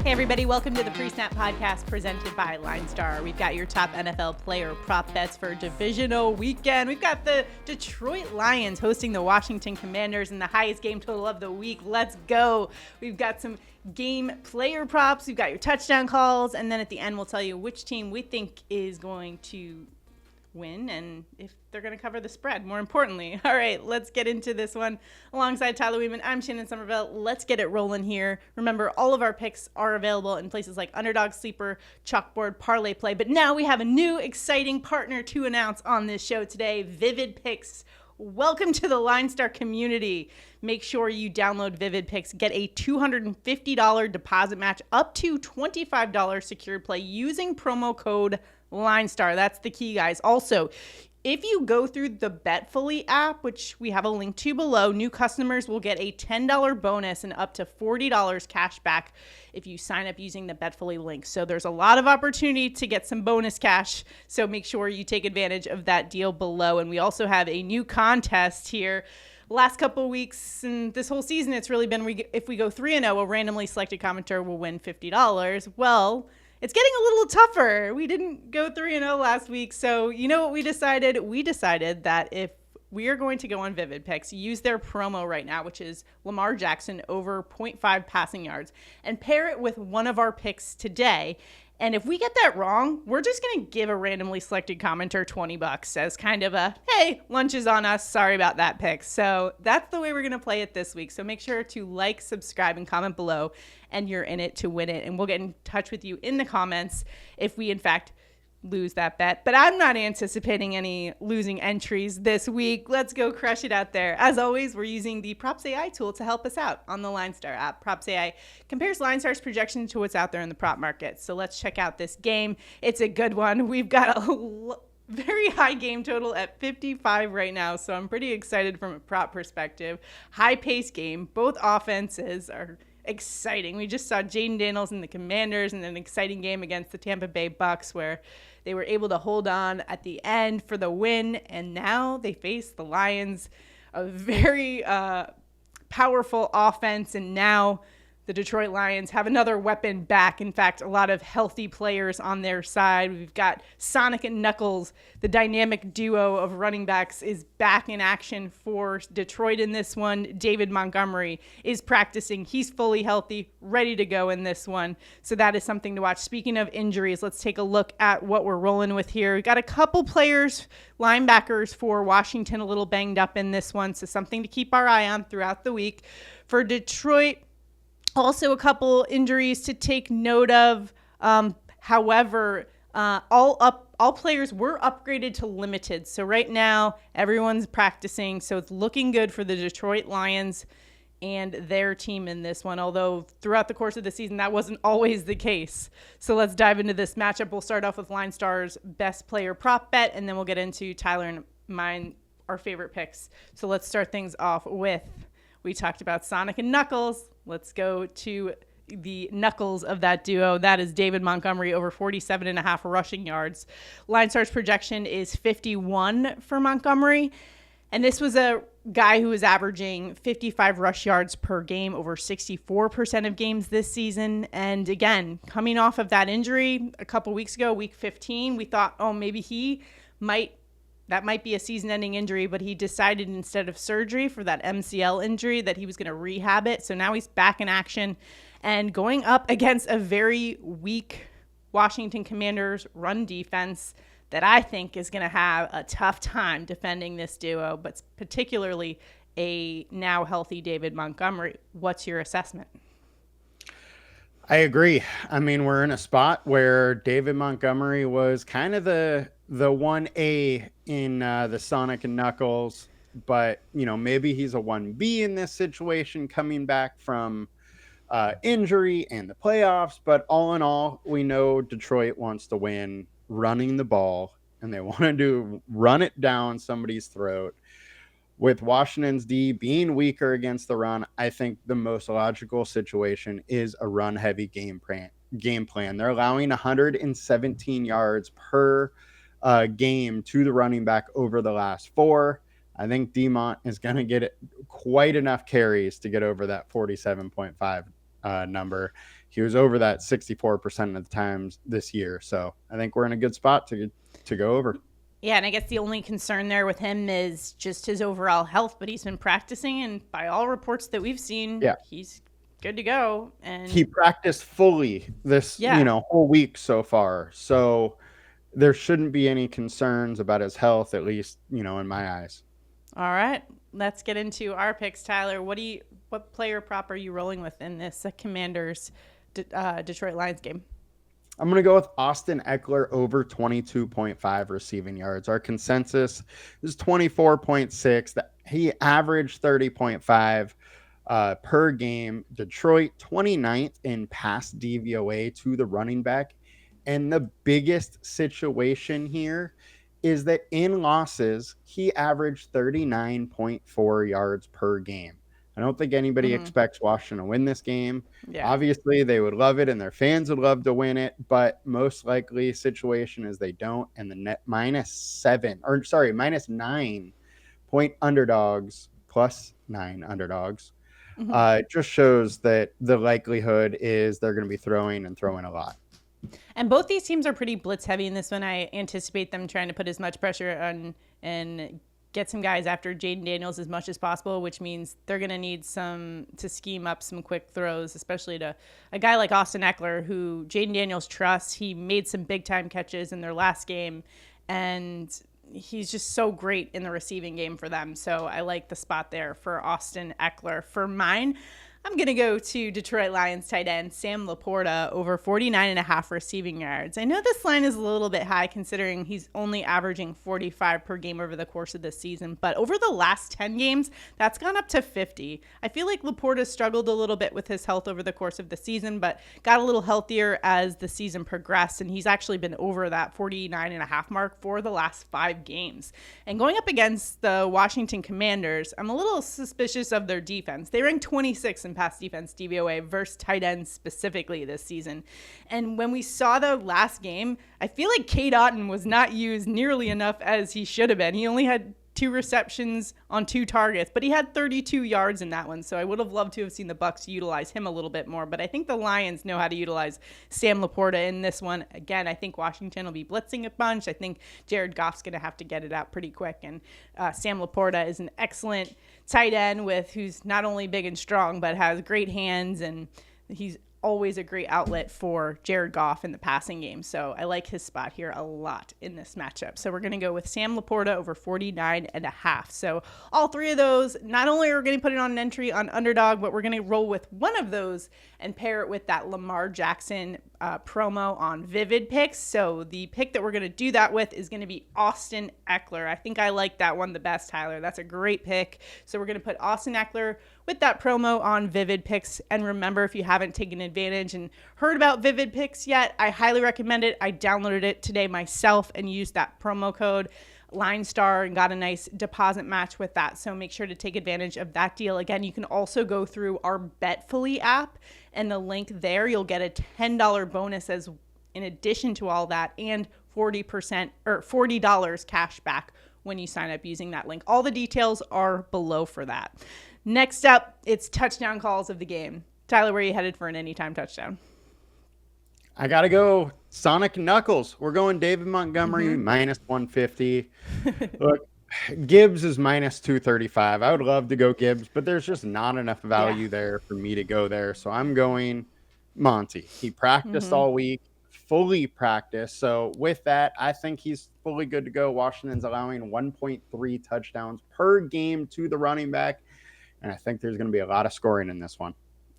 Hey everybody, welcome to the Pre-Snap Podcast presented by LineStar. We've got your top NFL player prop bets for Divisional weekend. We've got the Detroit Lions hosting the Washington Commanders in the highest game total of the week. Let's go. We've got some game player props. We've got your touchdown calls. And then at the end, we'll tell you which team we think is going to win and if they're going to cover the spread, more importantly. All right, let's get into this one. Alongside Tyler Wiemann, I'm Shannon Sommerville. Let's get it rolling here. Remember, all of our picks are available in places like Underdog, Sleeper, CHALKBOARD, ParlayPlay. But now we have a new exciting partner to announce on this show today, VividPicks. Welcome to the LineStar community. Make sure you download VividPicks. Get a $250 deposit match up to $25 secured play using promo code LineStar. That's the key, guys. Also, if you go through the BetFully app, which we have a link to below, new customers will get a $10 bonus and up to $40 cash back if you sign up using the BetFully link. So there's a lot of opportunity to get some bonus cash. So make sure you take advantage of that deal below. And we also have a new contest here. Last couple of weeks and this whole season, it's really been, if we go 3-0, a randomly selected commenter will win $50. Well, it's getting a little tougher. We didn't go 3-0 last week. So you know what we decided? We decided that if we are going to go on VividPicks, use their promo right now, which is Lamar Jackson over 0.5 passing yards, and pair it with one of our picks today. And if we get that wrong, we're just going to give a randomly selected commenter $20 as kind of a, hey, lunch is on us. Sorry about that pick. So that's the way we're going to play it this week. So make sure to like, subscribe, and comment below, and you're in it to win it. And we'll get in touch with you in the comments if we, in fact, lose that bet. But I'm not anticipating any losing entries this week. Let's go crush it out there. As always, we're using the PropsAI tool to help us out on the LineStar app. PropsAI compares LineStar's projection to what's out there in the prop market. So let's check out this game. It's a good one. We've got a very high game total at 55 right now, so I'm pretty excited from a prop perspective. High-paced game. Both offenses are exciting. We just saw Jaden Daniels and the Commanders in an exciting game against the Tampa Bay Bucks where they were able to hold on at the end for the win, and now they face the Lions, a very powerful offense, and now the Detroit Lions have another weapon back. In fact, a lot of healthy players on their side. We've got Sonic and Knuckles. The dynamic duo of running backs is back in action for Detroit in this one. David Montgomery is practicing. He's fully healthy, ready to go in this one. So that is something to watch. Speaking of injuries, let's take a look at what we're rolling with here. We've got a couple players, linebackers for Washington, a little banged up in this one. So something to keep our eye on throughout the week. For Detroit, also a couple injuries to take note of. However, all players were upgraded to limited. So right now, everyone's practicing. So it's looking good for the Detroit Lions and their team in this one. Although throughout the course of the season, that wasn't always the case. So let's dive into this matchup. We'll start off with LineStar's best player prop bet, and then we'll get into Tyler and mine, our favorite picks. So let's start things off with, we talked about Sonic and Knuckles. Let's go to the knuckles of that duo. That is David Montgomery over 47.5 rushing yards. LineStar's projection is 51 for Montgomery. And this was a guy who was averaging 55 rush yards per game over 64% of games this season. And again, coming off of that injury a couple weeks ago, week 15, we thought, oh, maybe that might be a season-ending injury, but he decided instead of surgery for that MCL injury that he was going to rehab it. So now he's back in action and going up against a very weak Washington Commanders run defense that I think is going to have a tough time defending this duo, but particularly a now healthy David Montgomery. What's your assessment? I agree. I mean, we're in a spot where David Montgomery was kind of the 1A in the Sonic and Knuckles, but maybe he's a 1B in this situation coming back from injury and the playoffs. But all in all, we know Detroit wants to win running the ball, and they want to run it down somebody's throat. With Washington's D being weaker against the run, I think the most logical situation is a run-heavy game plan. They're allowing 117 yards per game to the running back over the last 4. I think DeMont is going to get quite enough carries to get over that 47.5 number. He was over that 64% of the times this year. So I think we're in a good spot to go over. Yeah, and I guess the only concern there with him is just his overall health, but he's been practicing, and by all reports that we've seen, he's good to go. And he practiced fully this, whole week so far. So there shouldn't be any concerns about his health, at least, in my eyes. All right, let's get into our picks, Tyler. What player prop are you rolling with in this Commanders Detroit Lions game? I'm going to go with Austin Ekeler over 22.5 receiving yards. Our consensus is 24.6. He averaged 30.5 per game. Detroit 29th in pass DVOA to the running back. And the biggest situation here is that in losses, he averaged 39.4 yards per game. I don't think anybody expects Washington to win this game. Yeah. Obviously, they would love it and their fans would love to win it, but most likely situation is they don't. And the net -9 point underdogs, +9 underdogs, just shows that the likelihood is they're going to be throwing a lot. And both these teams are pretty blitz heavy in this one. I anticipate them trying to put as much pressure on and get some guys after Jaden Daniels as much as possible, which means they're going to need to scheme up some quick throws, especially to a guy like Austin Ekeler, who Jaden Daniels trusts. He made some big-time catches in their last game, and he's just so great in the receiving game for them. So I like the spot there for Austin Ekeler. For mine, I'm going to go to Detroit Lions tight end Sam LaPorta over 49.5 receiving yards. I know this line is a little bit high considering he's only averaging 45 per game over the course of the season, but over the last 10 games, that's gone up to 50. I feel like LaPorta struggled a little bit with his health over the course of the season, but got a little healthier as the season progressed, and he's actually been over that 49.5 mark for the last 5 games. And going up against the Washington Commanders, I'm a little suspicious of their defense. They rank 26 in pass defense DVOA versus tight ends specifically this season. And when we saw the last game, I feel like Cade Otton was not used nearly enough as he should have been. He only had 2 receptions on 2 targets, but he had 32 yards in that one. So I would have loved to have seen the Bucs utilize him a little bit more, but I think the Lions know how to utilize Sam LaPorta in this one. Again, I think Washington will be blitzing a bunch. I think Jared Goff's going to have to get it out pretty quick, and Sam LaPorta is an excellent tight end who's not only big and strong, but has great hands, and he's always a great outlet for Jared Goff in the passing game. So I like his spot here a lot in this matchup. So we're going to go with Sam LaPorta over 49.5. So all 3 of those, not only are we going to put it on an entry on Underdog, but we're going to roll with one of those and pair it with that Lamar Jackson promo on VividPicks. So the pick that we're going to do that with is going to be Austin Ekeler. I think I like that one the best, Tyler. That's a great pick. So we're going to put Austin Ekeler with that promo on VividPicks. And remember, if you haven't taken advantage and heard about VividPicks yet, I highly recommend it. I downloaded it today myself and used that promo code LineStar and got a nice deposit match with that. So make sure to take advantage of that deal. Again, you can also go through our BetFully app, and the link there, you'll get a $10 bonus as in addition to all that, and 40% or $40 cash back when you sign up using that link. All the details are below for that. Next up, it's touchdown calls of the game. Tyler, where are you headed for an anytime touchdown? I got to go Sonic Knuckles. We're going David Montgomery, -150. Look, Gibbs is -235. I would love to go Gibbs, but there's just not enough value there for me to go there. So I'm going Monty. He practiced all week, fully practiced. So with that, I think he's fully good to go. Washington's allowing 1.3 touchdowns per game to the running back, and I think there's going to be a lot of scoring in this one.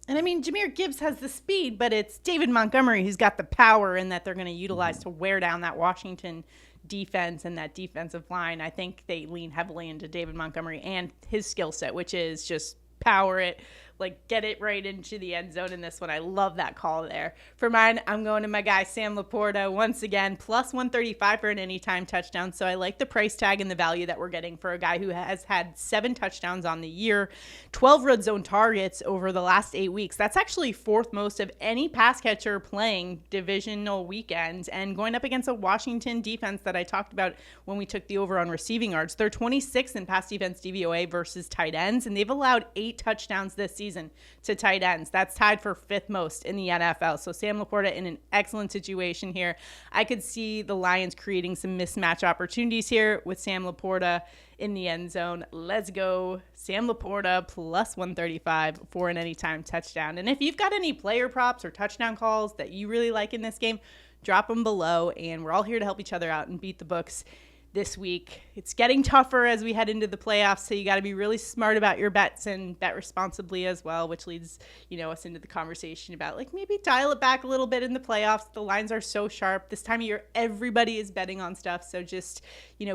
And I mean, Jahmyr Gibbs has the speed, but it's David Montgomery who's got the power and that they're going to utilize to wear down that Washington defense and that defensive line. I think they lean heavily into David Montgomery and his skill set, which is just power it, like get it right into the end zone in this one. I love that call there. For mine, I'm going to my guy Sam LaPorta once again, +135 for an anytime touchdown. So I like the price tag and the value that we're getting for a guy who has had 7 touchdowns on the year, 12 red zone targets over the last 8 weeks. That's actually 4th most of any pass catcher playing divisional weekends, and going up against a Washington defense that I talked about when we took the over on receiving yards. They're 26th in pass defense DVOA versus tight ends, and they've allowed 8 touchdowns this season season to tight ends. That's tied for 5th most in the NFL. So Sam LaPorta in an excellent situation here. I could see the Lions creating some mismatch opportunities here with Sam LaPorta in the end zone. Let's go Sam LaPorta plus 135 for an anytime touchdown. And if you've got any player props or touchdown calls that you really like in this game, drop them below, and we're all here to help each other out and beat the books this week. It's getting tougher as we head into the playoffs, so you got to be really smart about your bets and bet responsibly as well, which leads, us into the conversation about maybe dial it back a little bit in the playoffs. The lines are so sharp. This time of year, everybody is betting on stuff, so just,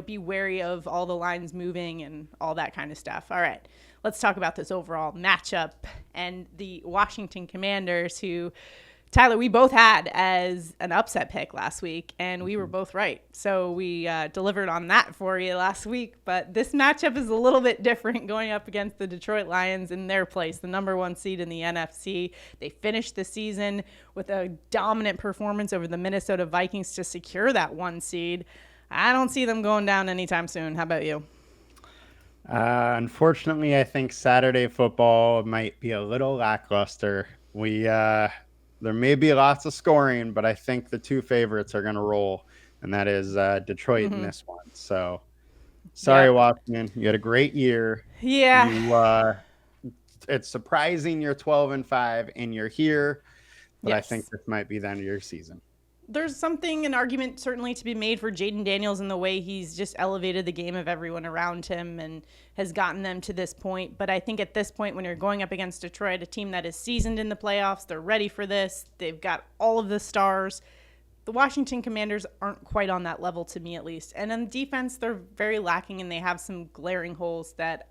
be wary of all the lines moving and all that kind of stuff. All right, let's talk about this overall matchup and the Washington Commanders, who Tyler, we both had as an upset pick last week, and we were both right. So we delivered on that for you last week. But this matchup is a little bit different, going up against the Detroit Lions in their place, the number 1 seed in the NFC. They finished the season with a dominant performance over the Minnesota Vikings to secure that 1 seed. I don't see them going down anytime soon. How about you? Unfortunately, I think Saturday football might be a little lackluster. There may be lots of scoring, but I think the 2 favorites are going to roll, and that is Detroit in this one. So, sorry, Washington. You had a great year. Yeah. It's surprising you're 12-5 and you're here, but yes. I think this might be the end of your season. There's an argument certainly to be made for Jaden Daniels and the way he's just elevated the game of everyone around him and has gotten them to this point. But I think at this point, when you're going up against Detroit, a team that is seasoned in the playoffs, they're ready for this. They've got all of the stars. The Washington Commanders aren't quite on that level, to me at least. And on defense, they're very lacking, and they have some glaring holes that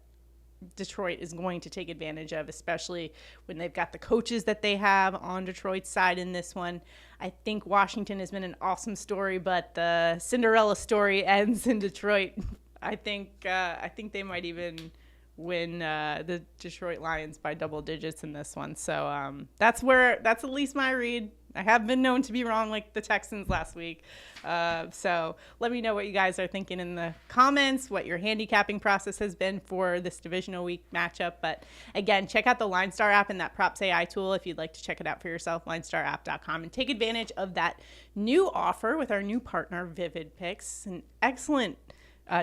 Detroit is going to take advantage of, especially when they've got the coaches that they have on Detroit's side in this one. I think Washington has been an awesome story, but the Cinderella story ends in Detroit. I think they might even win the Detroit Lions by double digits in this one. So that's at least my read. I have been known to be wrong, like the Texans last week. So let me know what you guys are thinking in the comments, what your handicapping process has been for this divisional week matchup. But again, check out the LineStar app and that PropsAI tool if you'd like to check it out for yourself, linestarapp.com, and take advantage of that new offer with our new partner, VividPicks. An excellent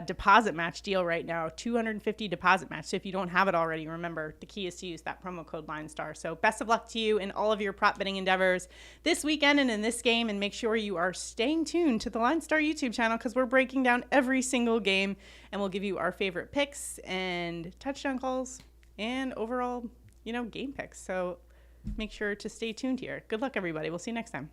deposit match deal right now, $250 deposit match. So if you don't have it already, remember the key is to use that promo code LineStar. So best of luck to you in all of your prop betting endeavors this weekend and in this game, and make sure you are staying tuned to the LineStar YouTube channel, because we're breaking down every single game, and we'll give you our favorite picks and touchdown calls and overall, game picks. So make sure to stay tuned here. Good luck, everybody. We'll see you next time.